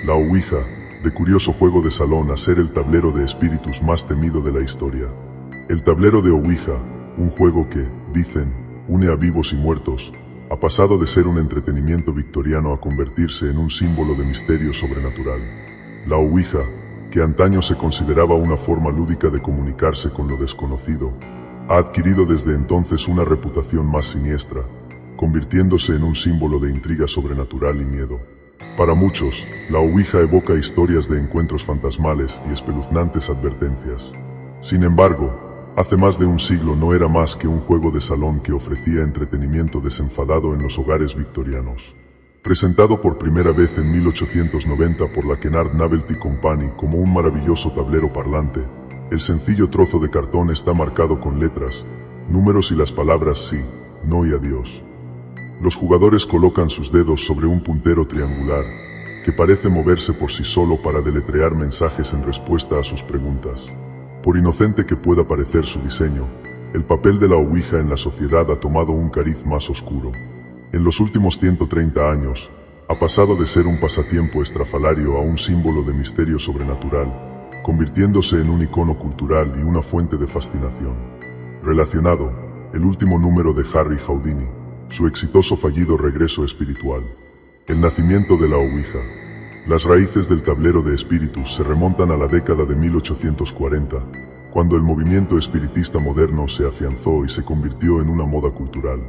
La Ouija, de curioso juego de salón a ser el tablero de espíritus más temido de la historia. El tablero de Ouija, un juego que, dicen, une a vivos y muertos, ha pasado de ser un entretenimiento victoriano a convertirse en un símbolo de misterio sobrenatural. La Ouija, que antaño se consideraba una forma lúdica de comunicarse con lo desconocido, ha adquirido desde entonces una reputación más siniestra, convirtiéndose en un símbolo de intriga sobrenatural y miedo. Para muchos, la Ouija evoca historias de encuentros fantasmales y espeluznantes advertencias. Sin embargo, hace más de un siglo no era más que un juego de salón que ofrecía entretenimiento desenfadado en los hogares victorianos. Presentado por primera vez en 1890 por la Kennard Novelty Company como un maravilloso tablero parlante, el sencillo trozo de cartón está marcado con letras, números y las palabras sí, no y adiós. Los jugadores colocan sus dedos sobre un puntero triangular, que parece moverse por sí solo para deletrear mensajes en respuesta a sus preguntas. Por inocente que pueda parecer su diseño, el papel de la Ouija en la sociedad ha tomado un cariz más oscuro. En los últimos 130 años, ha pasado de ser un pasatiempo estrafalario a un símbolo de misterio sobrenatural, convirtiéndose en un icono cultural y una fuente de fascinación. Relacionado, el último número de Harry Houdini, su exitoso fallido regreso espiritual. El nacimiento de la Ouija. Las raíces del tablero de espíritus se remontan a la década de 1840, cuando el movimiento espiritista moderno se afianzó y se convirtió en una moda cultural.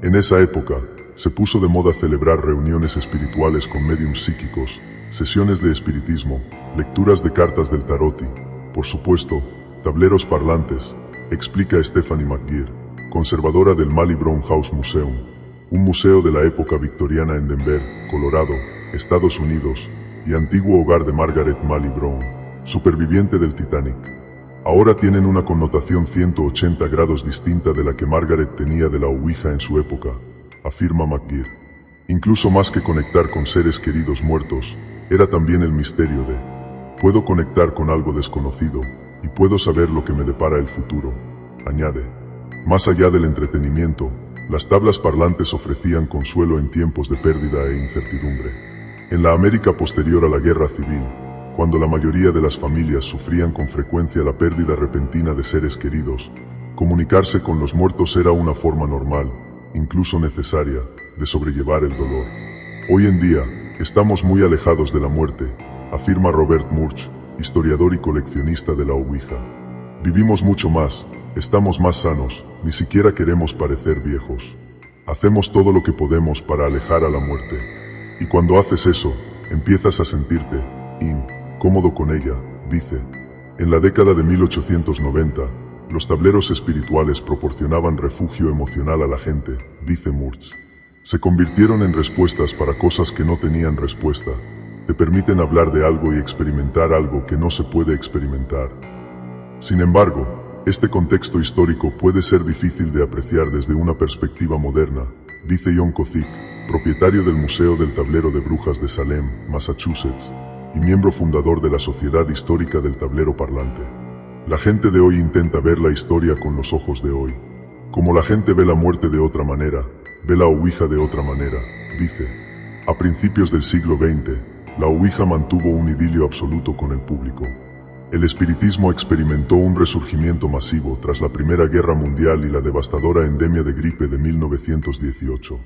En esa época, se puso de moda celebrar reuniones espirituales con médiums psíquicos, sesiones de espiritismo, lecturas de cartas del tarot y, por supuesto, tableros parlantes, explica Stephanie McGeer, conservadora del Mally Brown House Museum, un museo de la época victoriana en Denver, Colorado, Estados Unidos, y antiguo hogar de Margaret Mally Brown, superviviente del Titanic. Ahora tienen una connotación 180 grados distinta de la que Margaret tenía de la Ouija en su época, afirma McGeer. Incluso más que conectar con seres queridos muertos, era también el misterio de: puedo conectar con algo desconocido, y puedo saber lo que me depara el futuro, añade. Más allá del entretenimiento, las tablas parlantes ofrecían consuelo en tiempos de pérdida e incertidumbre. En la América posterior a la Guerra Civil, cuando la mayoría de las familias sufrían con frecuencia la pérdida repentina de seres queridos, comunicarse con los muertos era una forma normal, incluso necesaria, de sobrellevar el dolor. Hoy en día, estamos muy alejados de la muerte, afirma Robert Murch, historiador y coleccionista de la Ouija. Vivimos mucho más, estamos más sanos, ni siquiera queremos parecer viejos. Hacemos todo lo que podemos para alejar a la muerte. Y cuando haces eso, empiezas a sentirte incómodo con ella, dice. En la década de 1890, los tableros espirituales proporcionaban refugio emocional a la gente, dice Murch. Se convirtieron en respuestas para cosas que no tenían respuesta. Te permiten hablar de algo y experimentar algo que no se puede experimentar. Sin embargo, este contexto histórico puede ser difícil de apreciar desde una perspectiva moderna, dice John Kozik, propietario del Museo del Tablero de Brujas de Salem, Massachusetts, y miembro fundador de la Sociedad Histórica del Tablero Parlante. La gente de hoy intenta ver la historia con los ojos de hoy. Como la gente ve la muerte de otra manera, ve la Ouija de otra manera, dice. A principios del siglo XX, la Ouija mantuvo un idilio absoluto con el público. El espiritismo experimentó un resurgimiento masivo tras la Primera Guerra Mundial y la devastadora endemia de gripe de 1918.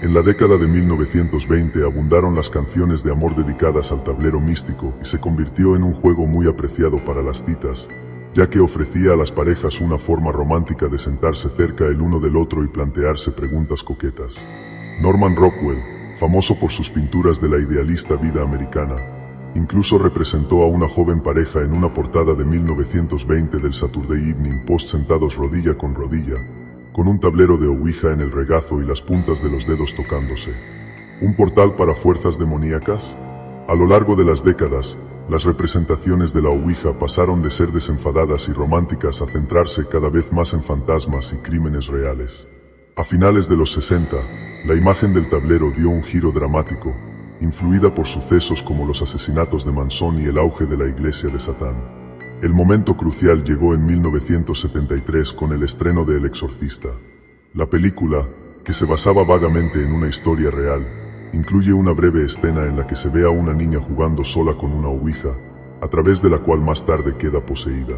En la década de 1920 abundaron las canciones de amor dedicadas al tablero místico y se convirtió en un juego muy apreciado para las citas, ya que ofrecía a las parejas una forma romántica de sentarse cerca el uno del otro y plantearse preguntas coquetas. Norman Rockwell, famoso por sus pinturas de la idealista vida americana, incluso representó a una joven pareja en una portada de 1920 del Saturday Evening Post sentados rodilla con rodilla, con un tablero de Ouija en el regazo y las puntas de los dedos tocándose. ¿Un portal para fuerzas demoníacas? A lo largo de las décadas, las representaciones de la Ouija pasaron de ser desenfadadas y románticas a centrarse cada vez más en fantasmas y crímenes reales. A finales de los 60, la imagen del tablero dio un giro dramático, influida por sucesos como los asesinatos de Manson y el auge de la Iglesia de Satán. El momento crucial llegó en 1973 con el estreno de El Exorcista. La película, que se basaba vagamente en una historia real, incluye una breve escena en la que se ve a una niña jugando sola con una ouija, a través de la cual más tarde queda poseída.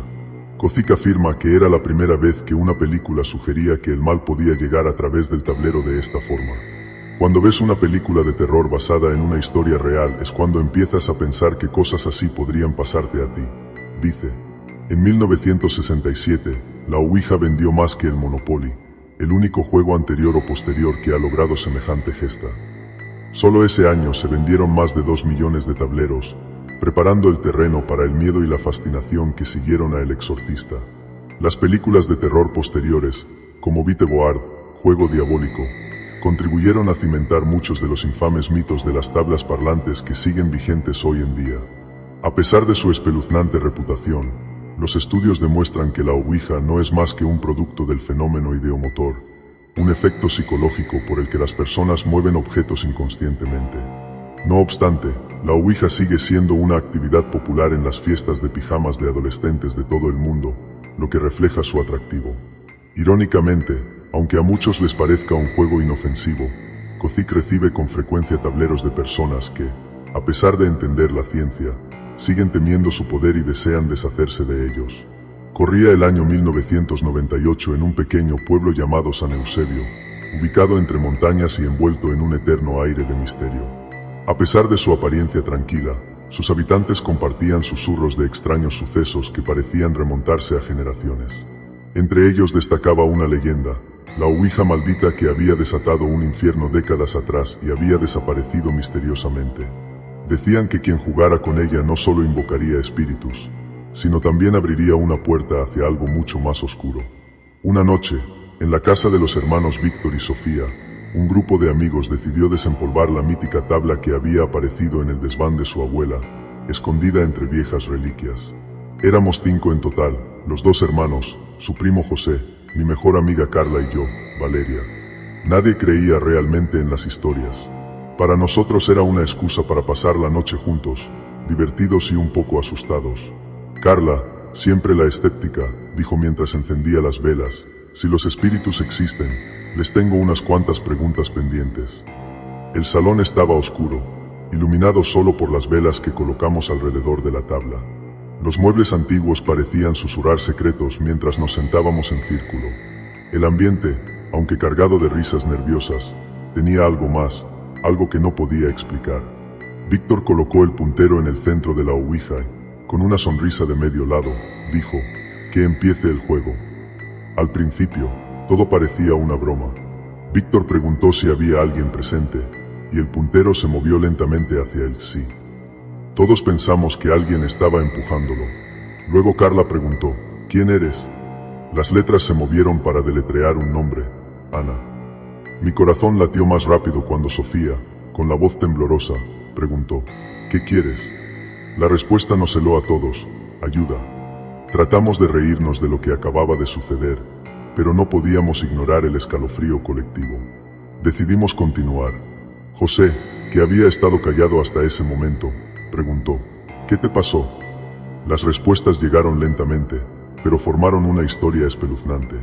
Kotick afirma que era la primera vez que una película sugería que el mal podía llegar a través del tablero de esta forma. Cuando ves una película de terror basada en una historia real es cuando empiezas a pensar que cosas así podrían pasarte a ti, dice. En 1967, la ouija vendió más que el Monopoly, el único juego anterior o posterior que ha logrado semejante gesta. Solo ese año se vendieron más de 2 millones de tableros, preparando el terreno para el miedo y la fascinación que siguieron a El Exorcista. Las películas de terror posteriores, como Ouija Board, Juego Diabólico, contribuyeron a cimentar muchos de los infames mitos de las tablas parlantes que siguen vigentes hoy en día. A pesar de su espeluznante reputación, los estudios demuestran que la ouija no es más que un producto del fenómeno ideomotor, un efecto psicológico por el que las personas mueven objetos inconscientemente. No obstante, la ouija sigue siendo una actividad popular en las fiestas de pijamas de adolescentes de todo el mundo, lo que refleja su atractivo. Irónicamente, aunque a muchos les parezca un juego inofensivo, Kotick recibe con frecuencia tableros de personas que, a pesar de entender la ciencia, siguen temiendo su poder y desean deshacerse de ellos. Corría el año 1998 en un pequeño pueblo llamado San Eusebio, ubicado entre montañas y envuelto en un eterno aire de misterio. A pesar de su apariencia tranquila, sus habitantes compartían susurros de extraños sucesos que parecían remontarse a generaciones. Entre ellos destacaba una leyenda, la ouija maldita que había desatado un infierno décadas atrás y había desaparecido misteriosamente. Decían que quien jugara con ella no solo invocaría espíritus, sino también abriría una puerta hacia algo mucho más oscuro. Una noche, en la casa de los hermanos Víctor y Sofía, un grupo de amigos decidió desempolvar la mítica tabla que había aparecido en el desván de su abuela, escondida entre viejas reliquias. Éramos 5 en total, los 2 hermanos, su primo José, mi mejor amiga Carla y yo, Valeria. Nadie creía realmente en las historias. Para nosotros era una excusa para pasar la noche juntos, divertidos y un poco asustados. Carla, siempre la escéptica, dijo mientras encendía las velas, si los espíritus existen, les tengo unas cuantas preguntas pendientes. El salón estaba oscuro, iluminado solo por las velas que colocamos alrededor de la tabla. Los muebles antiguos parecían susurrar secretos mientras nos sentábamos en círculo. El ambiente, aunque cargado de risas nerviosas, tenía algo más, algo que no podía explicar. Víctor colocó el puntero en el centro de la ouija y, con una sonrisa de medio lado, dijo, que empiece el juego. Al principio, todo parecía una broma. Víctor preguntó si había alguien presente, y el puntero se movió lentamente hacia él, sí. Todos pensamos que alguien estaba empujándolo. Luego Carla preguntó, ¿quién eres? Las letras se movieron para deletrear un nombre, Ana. Mi corazón latió más rápido cuando Sofía, con la voz temblorosa, preguntó, ¿qué quieres? La respuesta nos heló a todos, ayuda. Tratamos de reírnos de lo que acababa de suceder, pero no podíamos ignorar el escalofrío colectivo. Decidimos continuar. José, que había estado callado hasta ese momento, preguntó, ¿qué te pasó? Las respuestas llegaron lentamente, pero formaron una historia espeluznante.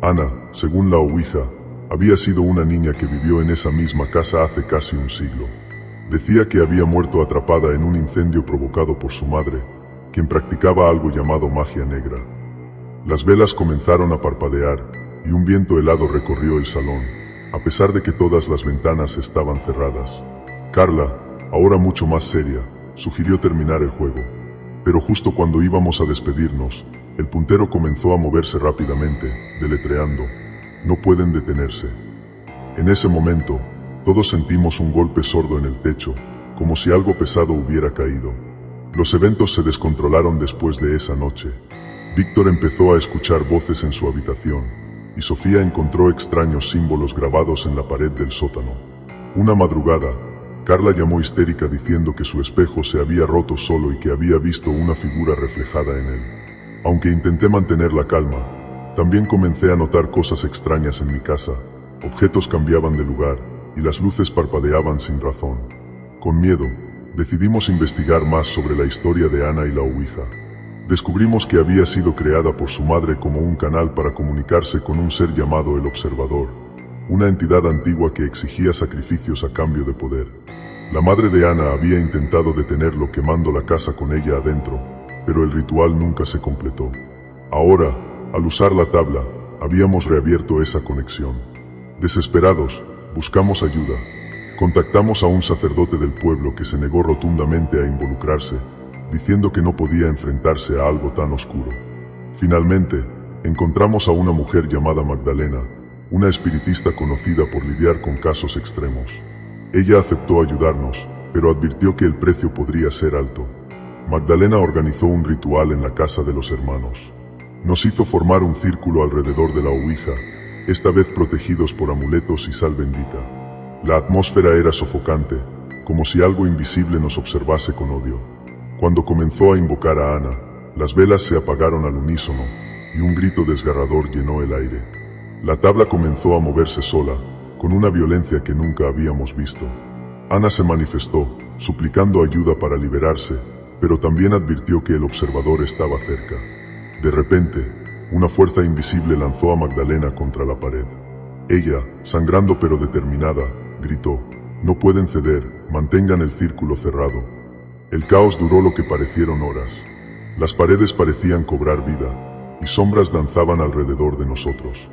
Ana, según la ouija, había sido una niña que vivió en esa misma casa hace casi un siglo. Decía que había muerto atrapada en un incendio provocado por su madre, quien practicaba algo llamado magia negra. Las velas comenzaron a parpadear, y un viento helado recorrió el salón, a pesar de que todas las ventanas estaban cerradas. Carla, ahora mucho más seria, sugirió terminar el juego. Pero justo cuando íbamos a despedirnos, el puntero comenzó a moverse rápidamente, deletreando, no pueden detenerse. En ese momento, todos sentimos un golpe sordo en el techo, como si algo pesado hubiera caído. Los eventos se descontrolaron después de esa noche. Víctor empezó a escuchar voces en su habitación, y Sofía encontró extraños símbolos grabados en la pared del sótano. Una madrugada, Carla llamó histérica diciendo que su espejo se había roto solo y que había visto una figura reflejada en él. Aunque intenté mantener la calma, también comencé a notar cosas extrañas en mi casa. Objetos cambiaban de lugar, y las luces parpadeaban sin razón. Con miedo, decidimos investigar más sobre la historia de Ana y la ouija. Descubrimos que había sido creada por su madre como un canal para comunicarse con un ser llamado el Observador, una entidad antigua que exigía sacrificios a cambio de poder. La madre de Ana había intentado detenerlo quemando la casa con ella adentro, pero el ritual nunca se completó. Ahora, al usar la tabla, habíamos reabierto esa conexión. Desesperados, buscamos ayuda. Contactamos a un sacerdote del pueblo que se negó rotundamente a involucrarse, diciendo que no podía enfrentarse a algo tan oscuro. Finalmente, encontramos a una mujer llamada Magdalena, una espiritista conocida por lidiar con casos extremos. Ella aceptó ayudarnos, pero advirtió que el precio podría ser alto. Magdalena organizó un ritual en la casa de los hermanos. Nos hizo formar un círculo alrededor de la ouija, esta vez protegidos por amuletos y sal bendita. La atmósfera era sofocante, como si algo invisible nos observase con odio. Cuando comenzó a invocar a Ana, las velas se apagaron al unísono, y un grito desgarrador llenó el aire. La tabla comenzó a moverse sola, con una violencia que nunca habíamos visto. Ana se manifestó, suplicando ayuda para liberarse, pero también advirtió que el observador estaba cerca. De repente, una fuerza invisible lanzó a Magdalena contra la pared. Ella, sangrando pero determinada, gritó: «No pueden ceder, mantengan el círculo cerrado». El caos duró lo que parecieron horas. Las paredes parecían cobrar vida, y sombras danzaban alrededor de nosotros.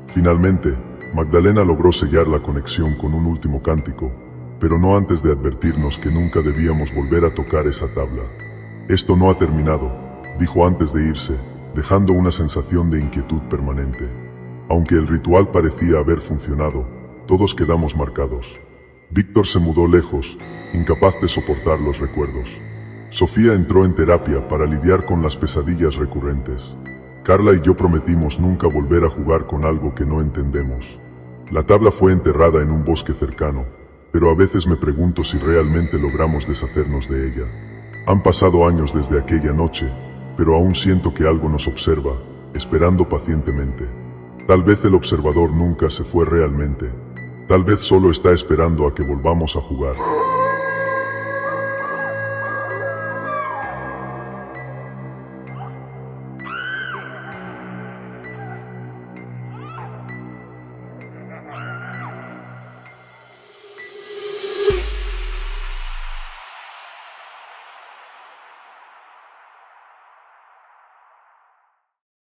Finalmente, Magdalena logró sellar la conexión con un último cántico, pero no antes de advertirnos que nunca debíamos volver a tocar esa tabla. «Esto no ha terminado», dijo antes de irse, dejando una sensación de inquietud permanente. Aunque el ritual parecía haber funcionado, todos quedamos marcados. Víctor se mudó lejos, incapaz de soportar los recuerdos. Sofía entró en terapia para lidiar con las pesadillas recurrentes. Carla y yo prometimos nunca volver a jugar con algo que no entendemos. La tabla fue enterrada en un bosque cercano, pero a veces me pregunto si realmente logramos deshacernos de ella. Han pasado años desde aquella noche, pero aún siento que algo nos observa, esperando pacientemente. Tal vez el observador nunca se fue realmente. Tal vez solo está esperando a que volvamos a jugar.